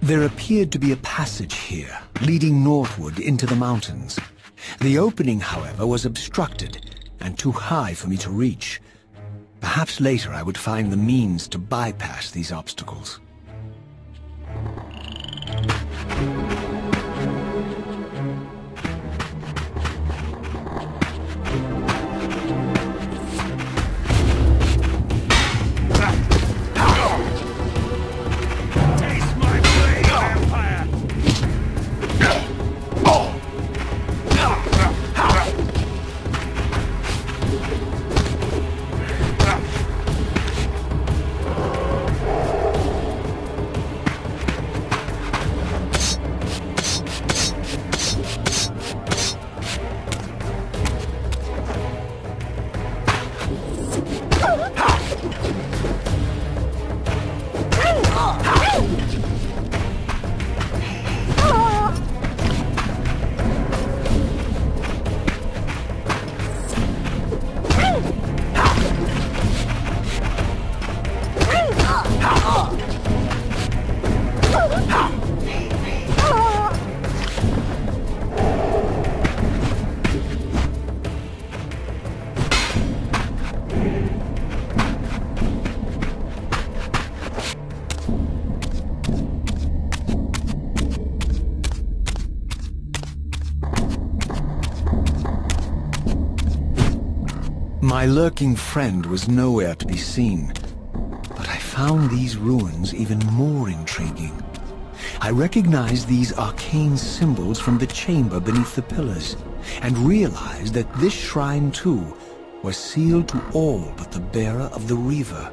There appeared to be a passage here, leading northward into the mountains. The opening, however, was obstructed and too high for me to reach. Perhaps later I would find the means to bypass these obstacles. My lurking friend was nowhere to be seen, but I found these ruins even more intriguing. I recognized these arcane symbols from the chamber beneath the pillars, and realized that this shrine too was sealed to all but the bearer of the Reaver.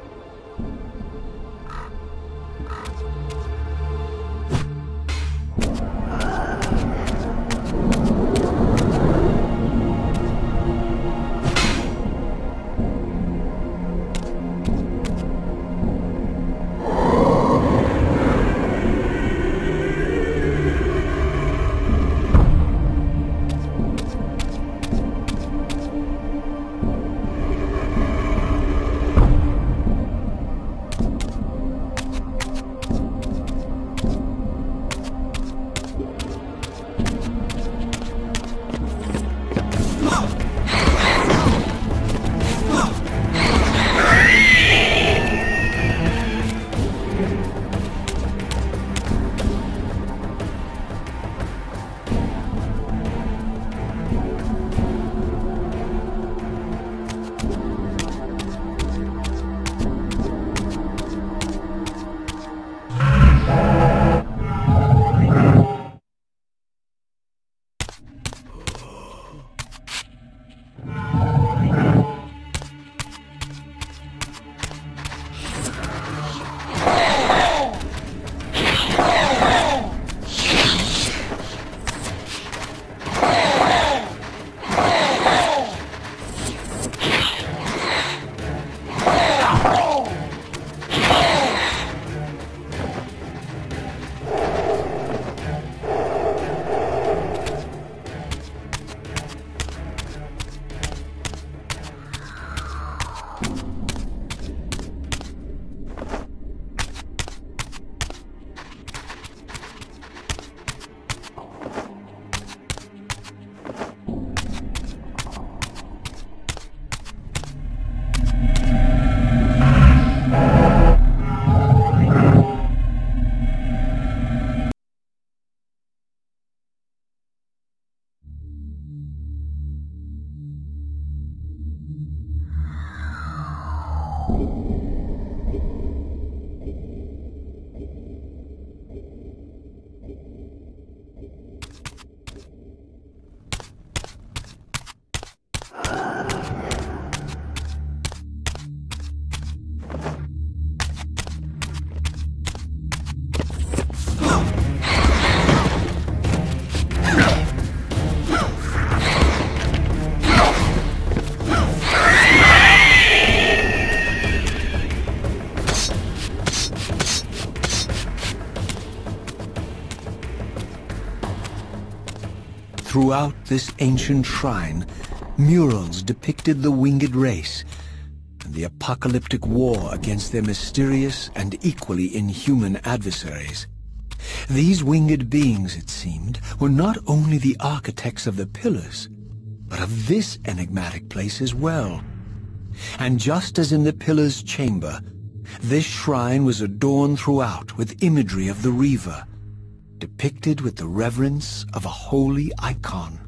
Throughout this ancient shrine, murals depicted the winged race and the apocalyptic war against their mysterious and equally inhuman adversaries. These winged beings, it seemed, were not only the architects of the pillars, but of this enigmatic place as well. And just as in the pillar's chamber, this shrine was adorned throughout with imagery of the Reaver, depicted with the reverence of a holy icon.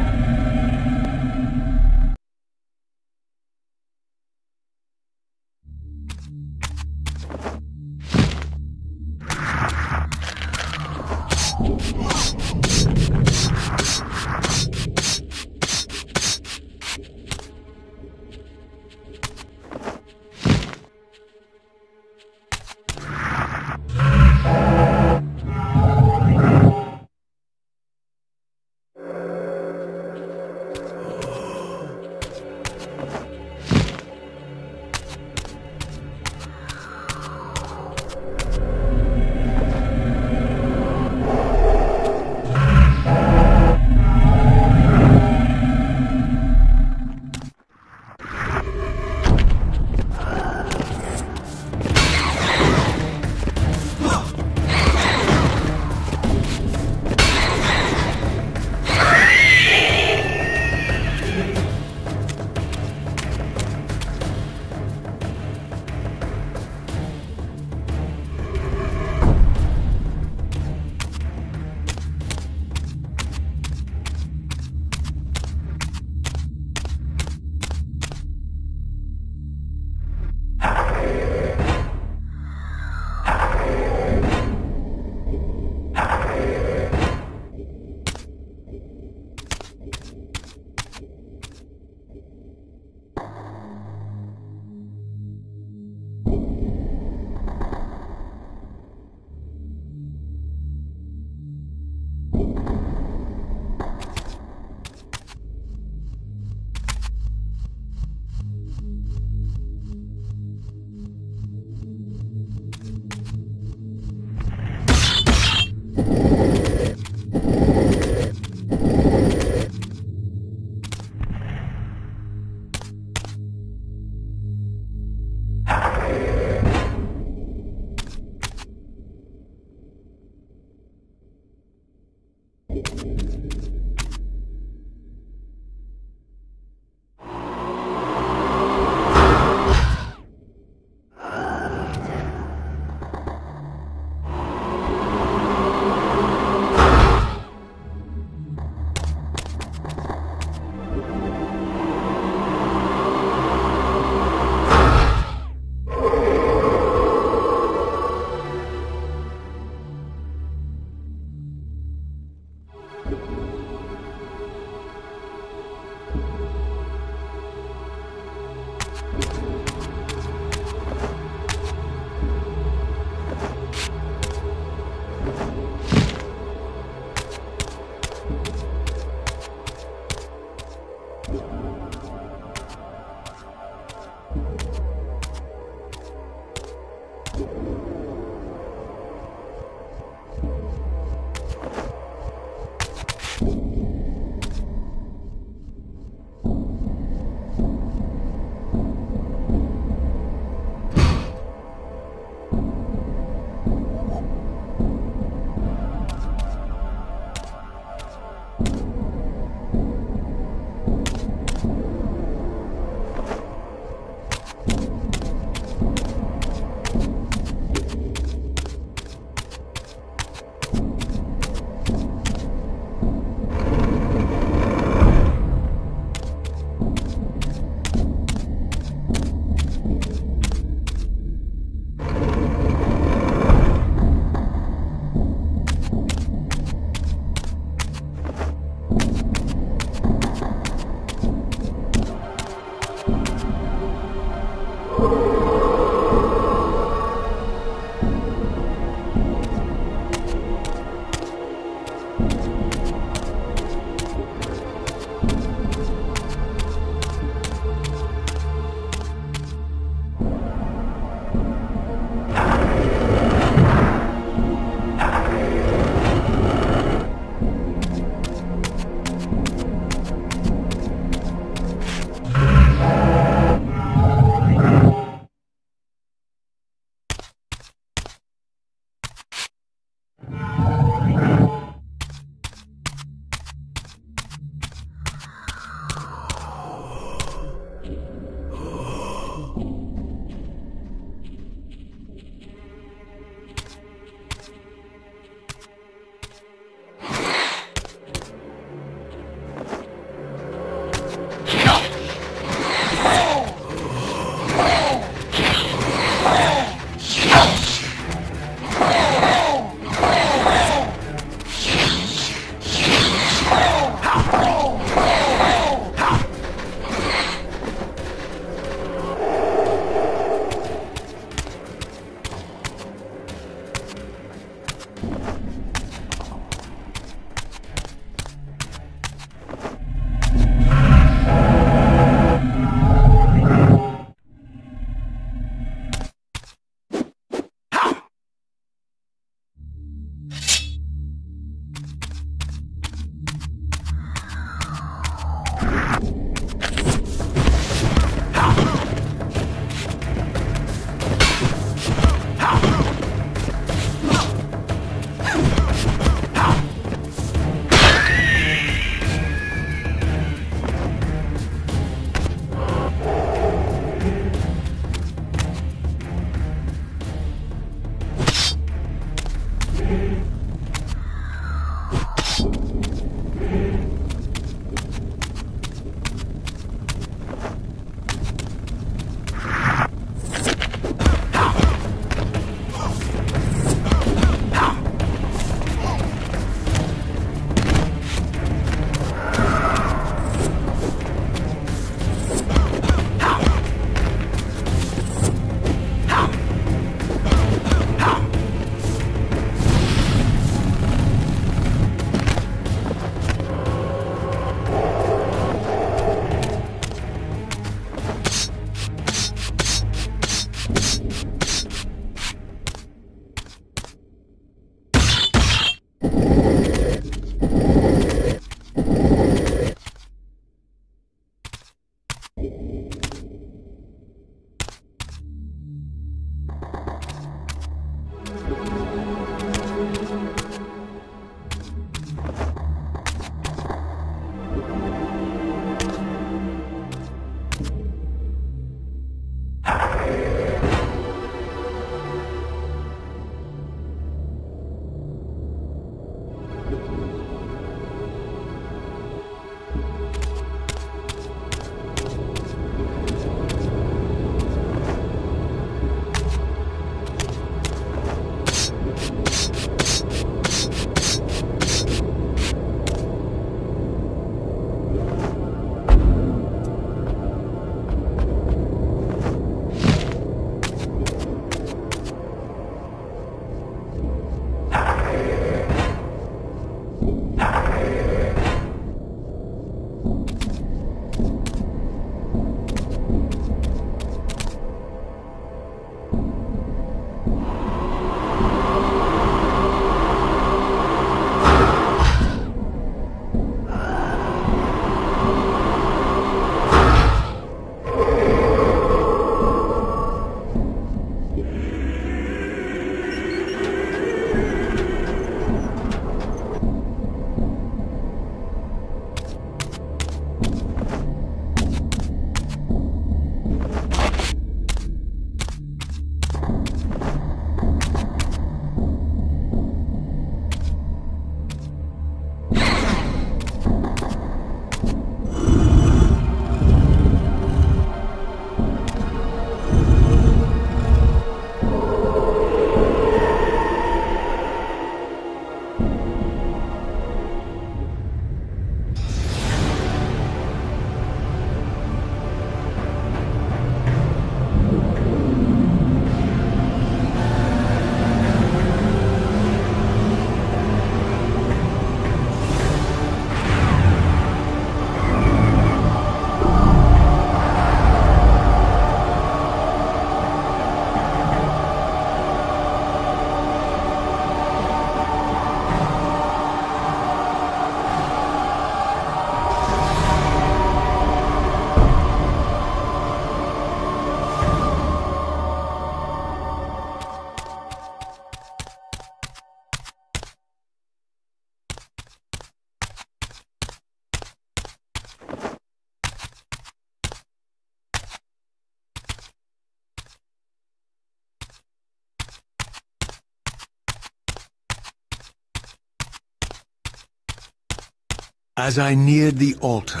As I neared the altar,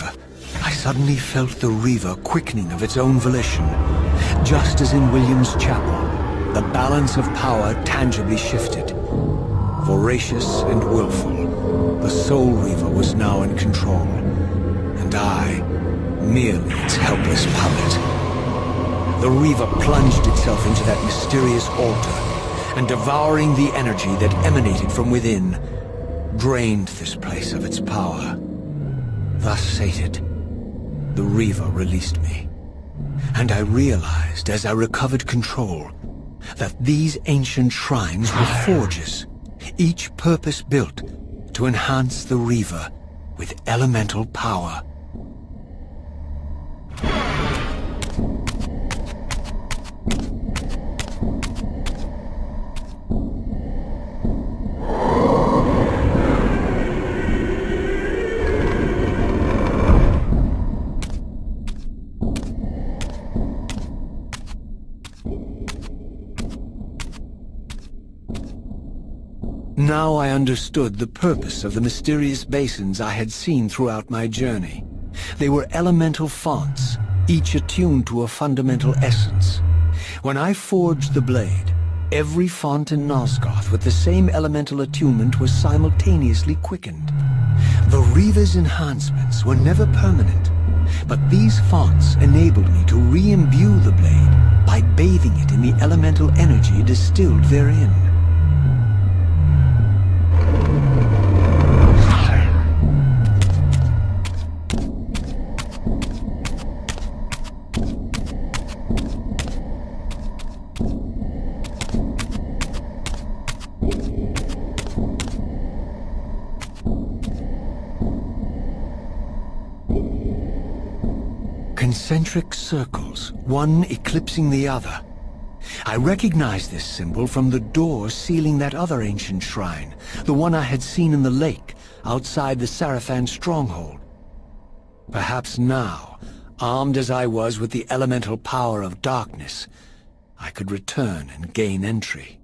I suddenly felt the Reaver quickening of its own volition. Just as in William's chapel, the balance of power tangibly shifted. Voracious and willful, the Soul Reaver was now in control, and I, merely its helpless puppet. The Reaver plunged itself into that mysterious altar, and devouring the energy that emanated from within, drained this place of its power. Thus sated, the Reaver released me, and I realized as I recovered control that these ancient shrines were forges, each purpose-built to enhance the Reaver with elemental power. Now I understood the purpose of the mysterious basins I had seen throughout my journey. They were elemental fonts, each attuned to a fundamental essence. When I forged the blade, every font in Nosgoth with the same elemental attunement was simultaneously quickened. The Reaver's enhancements were never permanent, but these fonts enabled me to re-imbue the blade by bathing it in the elemental energy distilled therein. Concentric circles, one eclipsing the other. I recognized this symbol from the door sealing that other ancient shrine, the one I had seen in the lake, outside the Sarafan stronghold. Perhaps now, armed as I was with the elemental power of darkness, I could return and gain entry.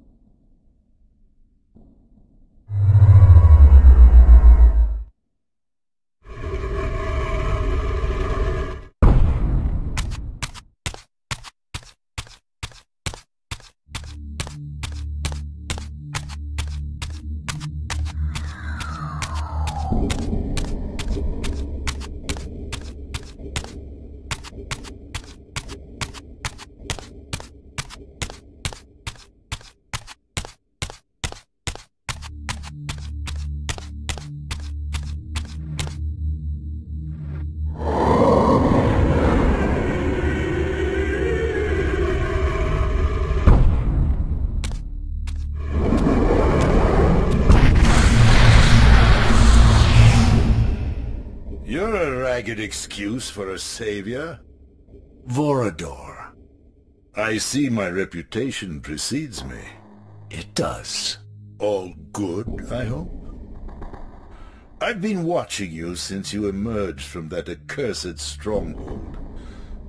Ragged excuse for a savior? Vorador. I see my reputation precedes me. It does. All good, I hope? I've been watching you since you emerged from that accursed stronghold.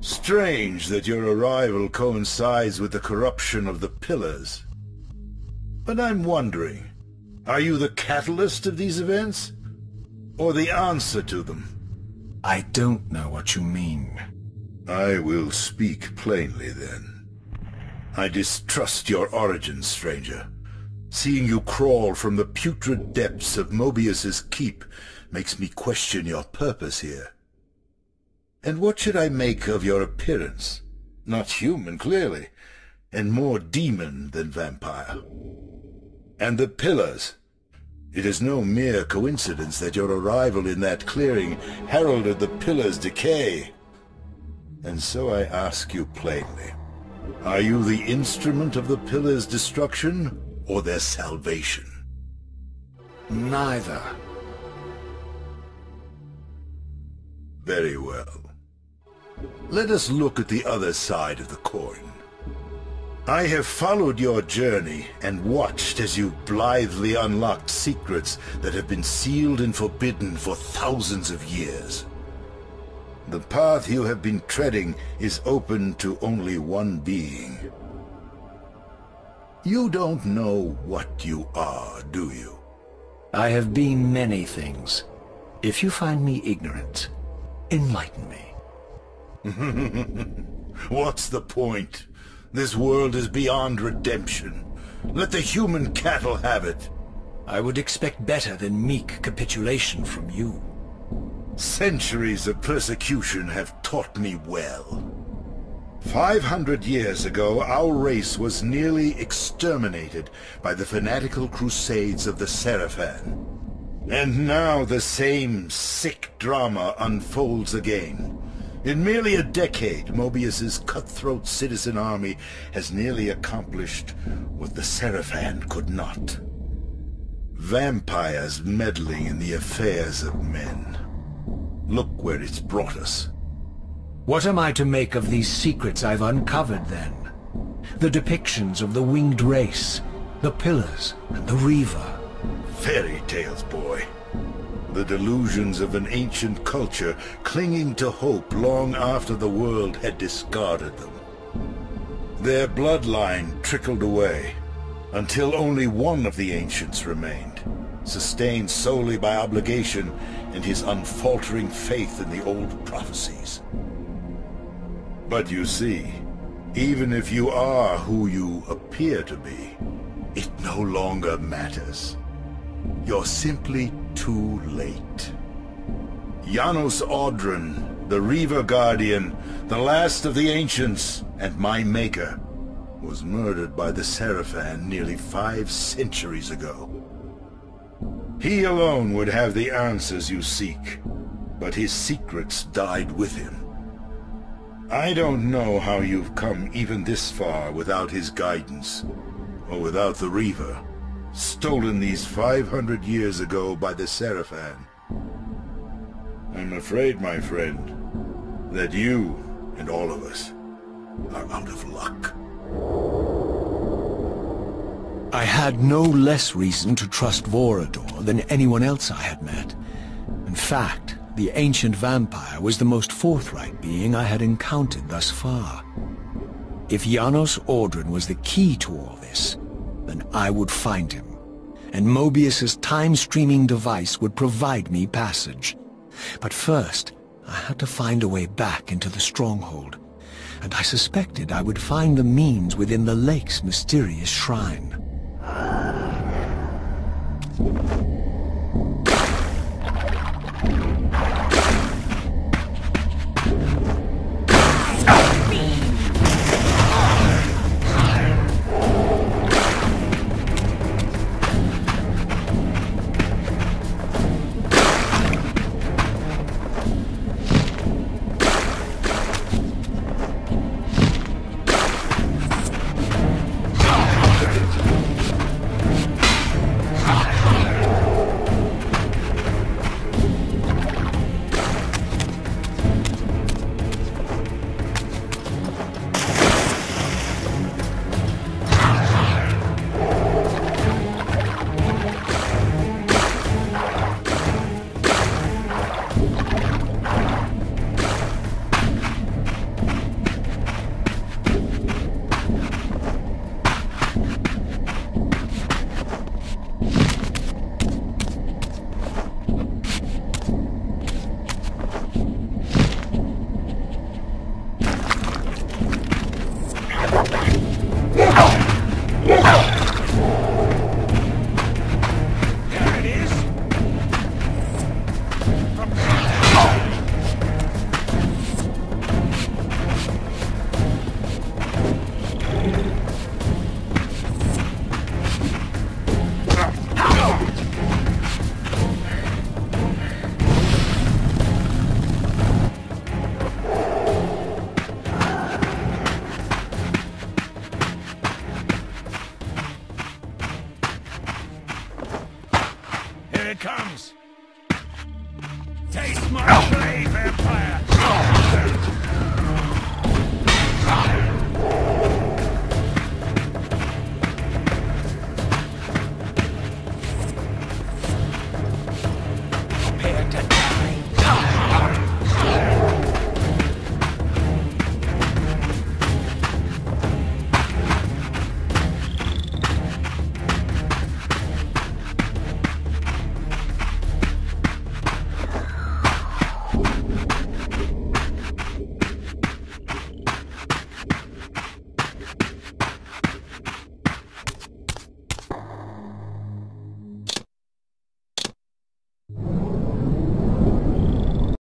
Strange that your arrival coincides with the corruption of the Pillars. But I'm wondering, are you the catalyst of these events? Or the answer to them? I don't know what you mean. I will speak plainly, then. I distrust your origins, stranger. Seeing you crawl from the putrid depths of Mobius's keep makes me question your purpose here. And what should I make of your appearance? Not human, clearly, and more demon than vampire. And the Pillars. It is no mere coincidence that your arrival in that clearing heralded the Pillars' decay. And so I ask you plainly, are you the instrument of the Pillars' destruction, or their salvation? Neither. Very well. Let us look at the other side of the coin. I have followed your journey and watched as you blithely unlocked secrets that have been sealed and forbidden for thousands of years. The path you have been treading is open to only one being. You don't know what you are, do you? I have been many things, If you find me ignorant, enlighten me. What's the point? This world is beyond redemption. Let the human cattle have it. I would expect better than meek capitulation from you. Centuries of persecution have taught me well. 500 years ago, our race was nearly exterminated by the fanatical crusades of the Seraphan. And now the same sick drama unfolds again. In merely a decade, Mobius's cutthroat citizen army has nearly accomplished what the Seraphan could not. Vampires meddling in the affairs of men. Look where it's brought us. What am I to make of these secrets I've uncovered, then? The depictions of the winged race, the pillars, and the Reaver. Fairy tales, boy. The delusions of an ancient culture clinging to hope long after the world had discarded them. Their bloodline trickled away, until only one of the ancients remained, sustained solely by obligation and his unfaltering faith in the old prophecies. But you see, even if you are who you appear to be, it no longer matters. You're simply too late. Janos Audron, the Reaver Guardian, the last of the ancients, and my maker, was murdered by the Seraphan nearly 5 centuries ago. He alone would have the answers you seek, but his secrets died with him. I don't know how you've come even this far without his guidance, or without the Reaver, stolen these 500 years ago by the Seraphan. I'm afraid, my friend, that you and all of us are out of luck. I had no less reason to trust Vorador than anyone else I had met. In fact, the ancient vampire was the most forthright being I had encountered thus far. If Janos Audron was the key to all this, then I would find him, and Mobius's time-streaming device would provide me passage. But first, I had to find a way back into the stronghold, and I suspected I would find the means within the lake's mysterious shrine. Here it comes. Taste my